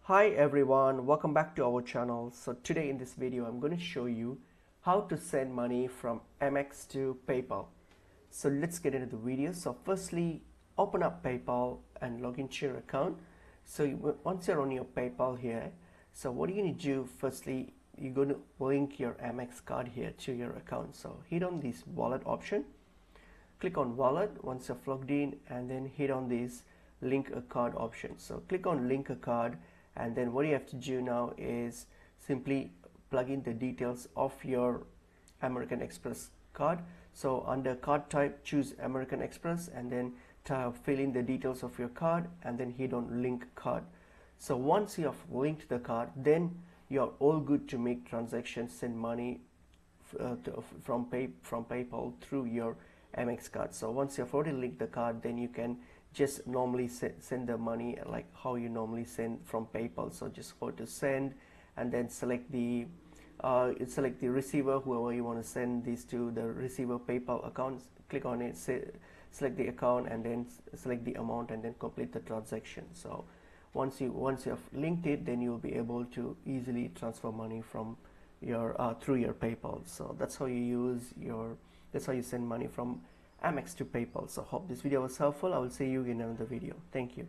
Hi everyone, welcome back to our channel. So today in this video I'm going to show you how to send money from AmEx to PayPal. So let's get into the video. So firstly, open up PayPal and log into your account. So once you're on your PayPal here, so what you're going to do, firstly you're going to link your AmEx card here to your account. So hit on this wallet option, click on wallet once you're logged in, and then hit on this link a card option. So click on link a card, and then what you have to do now is simply plug in the details of your American Express card. So under card type, choose American Express, and then fill in the details of your card, and then hit on link card. So once you have linked the card, then you're all good to make transactions, send money from PayPal through your AmEx card. So once you've already linked the card, then you can just normally send the money like how you normally send from PayPal. So just go to send, and then select the receiver, whoever you want to send this to, the receiver PayPal account. Click on it, select the account, and then select the amount, and then complete the transaction. So once you have linked it, then you'll be able to easily transfer money from your through your PayPal. So that's how you send money from AmEx to PayPal. So hope this video was helpful. I will see you in another video. Thank you.